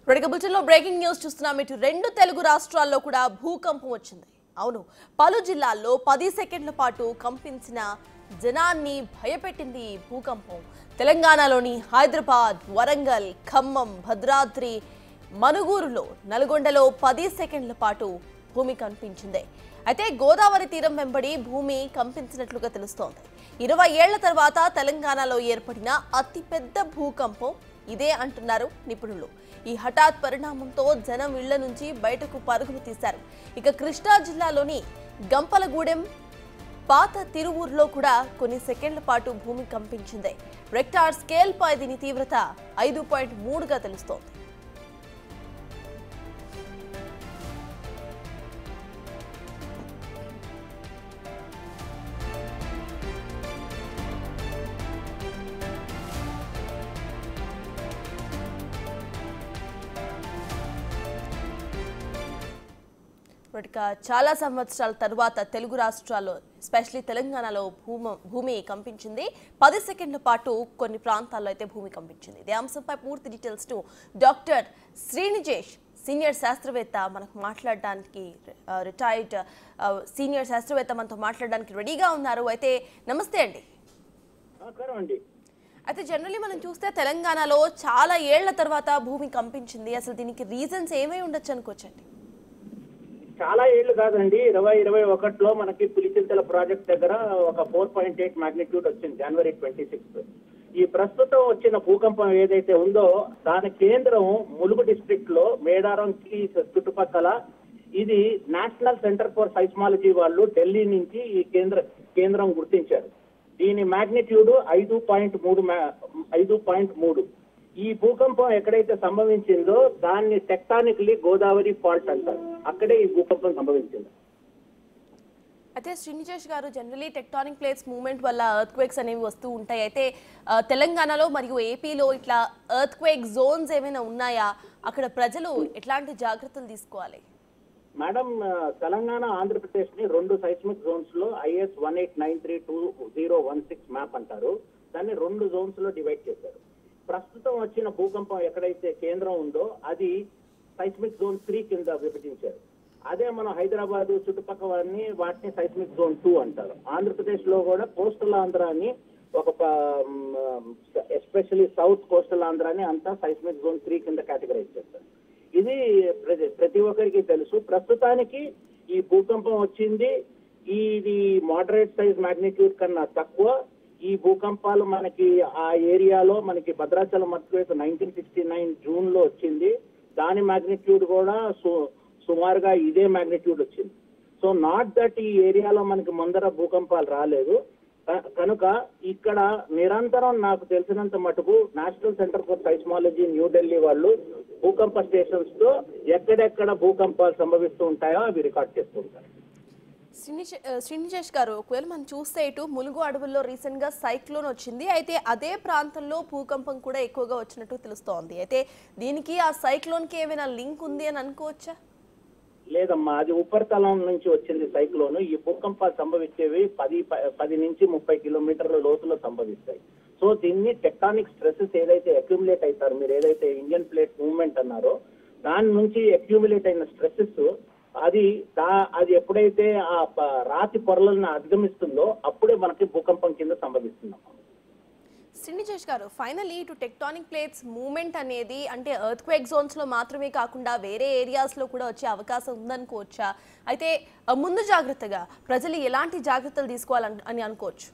బులెటిన్లో breaking news చూస్తున్నాం. ఇటు రెండు తెలుగు రాష్ట్రాల్లో కూడా భూకంపం వచ్చింది. అవును, పలు జిల్లాల్లో 10 సెకండ్ల పాటు కంపించిన జనాన్ని భయపెట్టింది ఈ భూకంపం. తెలంగాణలోని హైదరాబాద్, వరంగల్, ఖమ్మం, భద్రాద్రి, మనుగూరులో, నల్గొండలో 10 సెకండ్ల పాటు భూమి కంపించింది. అయితే గోదావరి తీరం వెంబడి భూమి కంపించినట్లుగా తెలుస్తోంది. 20 ఏళ్ల తర్వాత తెలంగాణలో ఏర్పడిన అతిపెద్ద భూకంపం ఇదే అంటున్నారు నిపుణులు. ఈ హఠాత్ పరిణామంతో జనం ఇళ్ల నుంచి బయటకు పరుగులు తీశారు. ఇక కృష్ణా జిల్లాలోని గంపలగూడెం, పాత తిరువూరులో కూడా కొన్ని సెకండ్ల పాటు భూమి కంపించింది. రెక్టార్ స్కేల్ పై దీని తీవ్రత 5.3గా తెలుస్తోంది. చాలా సంవత్సరాల తర్వాత తెలుగు రాష్ట్రాల్లో ఎస్పెషల్లీ తెలంగాణలో భూమి కంపించింది. 10 సెకండ్ల పాటు కొన్ని ప్రాంతాల్లో అయితే భూమి కంపించింది. ఇదే అంశంపై పూర్తి డీటెయిల్స్ ను డాక్టర్ శ్రీనిజేష్, సీనియర్ శాస్త్రవేత్త, మనకు మాట్లాడడానికి రిటైర్డ్ సీనియర్ శాస్త్రవేత్త మనతో మాట్లాడడానికి రెడీగా ఉన్నారు. అయితే నమస్తే అండి. అయితే జనరల్లీ మనం చూస్తే తెలంగాణలో చాలా ఏళ్ల తర్వాత భూమి కంపించింది. అసలు దీనికి రీజన్స్ ఏమై ఉండొచ్చు అనుకోవచ్చండి? చాలా ఏళ్లు కాదండి, 2021లో మనకి పులిచింతల ప్రాజెక్ట్ దగ్గర ఒక 4.8 మాగ్నిట్యూడ్ వచ్చింది జనవరి 26. ఈ ప్రస్తుతం వచ్చిన భూకంపం ఏదైతే ఉందో దాని కేంద్రం ములుగు డిస్ట్రిక్ట్ లో మేడారంకి చుట్టుపక్కల. ఇది నేషనల్ సెంటర్ ఫర్ సైస్మాలజీ వాళ్ళు ఢిల్లీ నుంచి ఈ కేంద్రం గుర్తించారు. దీని మాగ్నిట్యూడ్ 5.3. ఈ భూకంపం ఎక్కడైతే సంభవించిందో దాన్ని టెక్టానికలీ గోదావరి ఫాల్ట్ అంటారు. అక్కడే ఈ భూకంపం సంభవించింది. అయితే శ్రీనిజేష్ గారు, జనరలీ టెక్టానిక్ ప్లేట్స్ మూవ్మెంట్ వల్ల ఎర్త్ క్వేక్స్ అనేవి వస్తూ ఉంటాయి. అయితే తెలంగాణలో మరియు ఏపీలో ఇట్లా ఎర్త్ క్వేక్ జోన్స్ ఏమైనా ఉన్నాయా? అక్కడ ప్రజలు ఎట్లాంటి జాగ్రత్తలు తీసుకోవాలి? మేడం, తెలంగాణ, ఆంధ్రప్రదేశ్ ని 2 సైస్మిక్ జోన్స్ లో IS 18932016 మ్యాప్ అంటారు. దాన్ని 2 జోన్స్ లో డివైడ్ చేశారు. ప్రస్తుతం వచ్చిన భూకంపం ఎక్కడైతే కేంద్రం ఉందో అది సైస్మిక్ జోన్ 3 కింద విభజించారు. అదే మనం హైదరాబాద్ చుట్టుపక్కల వాటిని సైస్మిక్ జోన్ 2 అంటారు. ఆంధ్రప్రదేశ్ లో కూడా కోస్టల్ ఆంధ్రాని ఒక ఎస్పెషల్లీ సౌత్ కోస్టల్ ఆంధ్రాని అంతా సైస్మిక్ జోన్ 3 కింద కేటగరైజ్ చేస్తారు. ఇది ప్రతి ఒక్కరికి తెలుసు. ప్రస్తుతానికి ఈ భూకంపం వచ్చింది. ఇది మోడరేట్ సైజ్ మాగ్నిట్యూడ్ కన్నా తక్కువ. ఈ భూకంపాలు మనకి ఆ ఏరియాలో మనకి భద్రాచలం ఎర్త్క్వేక్ 1969 జూన్ లో వచ్చింది. దాని మాగ్నిట్యూడ్ కూడా సుమారుగా ఇదే మాగ్నిట్యూడ్ వచ్చింది. సో నాట్ దట్ ఈ ఏరియాలో మనకి ముందర భూకంపాలు రాలేదు. కనుక ఇక్కడ నిరంతరం నాకు తెలిసినంత మటుకు నేషనల్ సెంటర్ ఫర్ సైస్మాలజీ న్యూఢిల్లీ వాళ్ళు భూకంప స్టేషన్స్ తో ఎక్కడెక్కడ భూకంపాలు సంభవిస్తూ ఉంటాయో అవి రికార్డ్ చేస్తూ ఉంటారు. శ్రీనిజేష్ గారు, ఒకవేళ మనం చూస్తే ఇటు ములుగు అడవుల్లో రీసెంట్ గా సైక్లోన్ వచ్చింది. అయితే అదే ప్రాంతంలో భూకంపం కూడా ఎక్కువగా వచ్చినట్టు తెలుస్తోంది. అయితే దీనికి ఆ సైక్లోన్ కి ఏమైనా లింక్ ఉంది అని అనుకోవచ్చా? లేదమ్మా, అది ఉపరితలం నుంచి వచ్చింది సైక్లోన్. ఈ భూకంపాలు సంభవించేవి 10 నుంచి 30 కిలోమీటర్ల లోతులో సంభవిస్తాయి. సో దీన్ని టెక్టానిక్ స్ట్రెసెస్ ఏదైతే అక్యూములేట్ అవుతారో, మీరు ఏదైతే ఇండియన్ ప్లేట్ మూవ్మెంట్ అన్నారో దాని నుంచి అక్యూములేట్ అయిన స్ట్రెసెస్ అది ఎప్పుడైతే ఆ రాతి పొరలను అధిగమిస్తుందో అప్పుడే మనకి భూకంపం కింద సంభవిస్తుందమ్మా. శ్రీనిజేష్ గారు, ఫైనల్లీ ఇటు టెక్టానిక్ ప్లేట్స్ మూవ్మెంట్ అనేది అంటే ఎర్త్ క్వేక్ జోన్స్ లో మాత్రమే కాకుండా వేరే ఏరియాస్ లో కూడా వచ్చే అవకాశం ఉందనుకోవచ్చా? అయితే ముందు జాగ్రత్తగా ప్రజలు ఎలాంటి జాగ్రత్తలు తీసుకోవాలని అనుకోవచ్చు?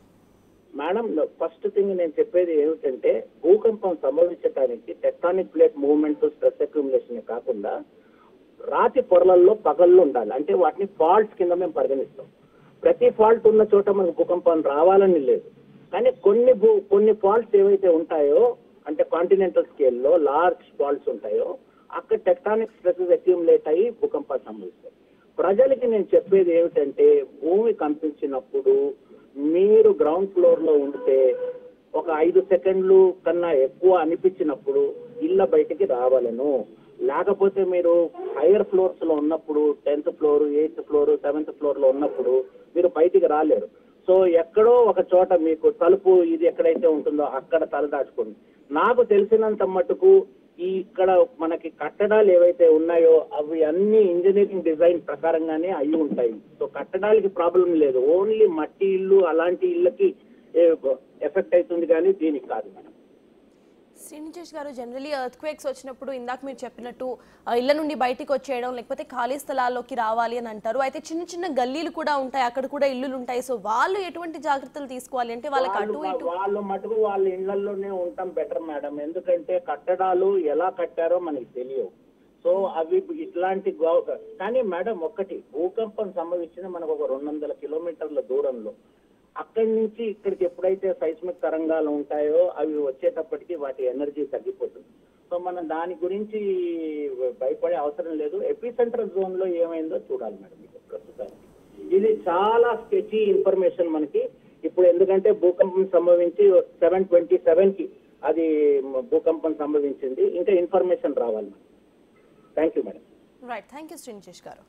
మేడం, ఫస్ట్ థింగ్ నేను చెప్పేది ఏమిటంటే భూకంపం సంభవించడానికి tectonic plate movement, stress accumulation కాకుండా రాతి పొరలలో పగళ్ళు ఉండాలి. అంటే వాటిని ఫాల్ట్స్ కింద మేము పరిగణిస్తాం. ప్రతి ఫాల్ట్ ఉన్న చోట మనకు భూకంపం రావాలని లేదు. కానీ కొన్ని ఫాల్ట్స్ ఏవైతే ఉంటాయో అంటే కాంటినెంటల్ స్కేల్లో లార్జ్ ఫాల్ట్స్ ఉంటాయో అక్కడ టెక్టానిక్ స్ట్రెసెస్ అక్యూములేట్ అయ్యి భూకంపాలు సంభవిస్తాయి. ప్రజలకి నేను చెప్పేది ఏమిటంటే భూమి కంపించినప్పుడు మీరు గ్రౌండ్ ఫ్లోర్ లో ఉంటే ఒక 5 సెకండ్లు కన్నా ఎక్కువ అనిపించినప్పుడు ఇళ్ళ బయటికి రావాలను. లేకపోతే మీరు హైయర్ ఫ్లోర్స్ లో ఉన్నప్పుడు 10th floor, 8th floor, 7th floor లో ఉన్నప్పుడు మీరు బయటికి రాలేరు. సో ఎక్కడో ఒక చోట మీకు తలుపు ఇది ఎక్కడైతే ఉంటుందో అక్కడ తలదాచుకోండి. నాకు తెలిసినంత మటుకు ఇక్కడ మనకి కట్టడాలు ఏవైతే ఉన్నాయో అవి అన్ని ఇంజనీరింగ్ డిజైన్ ప్రకారంగానే అయి ఉంటాయి. సో కట్టడాలకి ప్రాబ్లం లేదు, ఓన్లీ మట్టి ఇల్లు అలాంటి ఇళ్ళకి ఎఫెక్ట్ అవుతుంది కానీ దీనికి కాదు మేడం. శ్రీనిచేష్ గారు, జనరలీ ఎర్త్ క్వేక్స్ వచ్చినప్పుడు ఇందాక మీరు చెప్పినట్టు ఇళ్ల నుండి బయటికి వచ్చేయడం లేకపోతే ఖాళీ స్థలాల్లోకి రావాలి అని అంటారు. అయితే చిన్న చిన్న గల్లీలు కూడా ఉంటాయి, అక్కడ కూడా ఇల్లులు ఉంటాయి. సో వాళ్ళు ఎటువంటి జాగ్రత్తలు తీసుకోవాలి అంటే వాళ్ళకి వాళ్ళు మటుకు వాళ్ళ ఇళ్లలోనే ఉండటం బెటర్ మేడం. ఎందుకంటే కట్టడాలు ఎలా కట్టారో మనకి తెలియవు. సో అవి ఇట్లాంటి కానీ మేడం ఒక్కటి, భూకంపం సంభవించింది మనకు ఒక 200 కిలోమీటర్ల దూరంలో. అక్కడి నుంచి ఇక్కడికి ఎప్పుడైతే సైస్మిక్ తరంగాలు ఉంటాయో అవి వచ్చేటప్పటికి వాటి ఎనర్జీ తగ్గిపోతుంది. సో మనం దాని గురించి భయపడే అవసరం లేదు. ఎపిసెంటర్ జోన్ లో ఏమైందో చూడాలి మేడం. ప్రస్తుతానికి ఇది చాలా స్కెచీ ఇన్ఫర్మేషన్ మనకి ఇప్పుడు, ఎందుకంటే భూకంపం సంభవించి 7:27కి అది భూకంపం సంభవించింది. ఇంకా ఇన్ఫర్మేషన్ రావాలి. Thank you madam. Right, thank you శ్రీనిచేష్ గారు.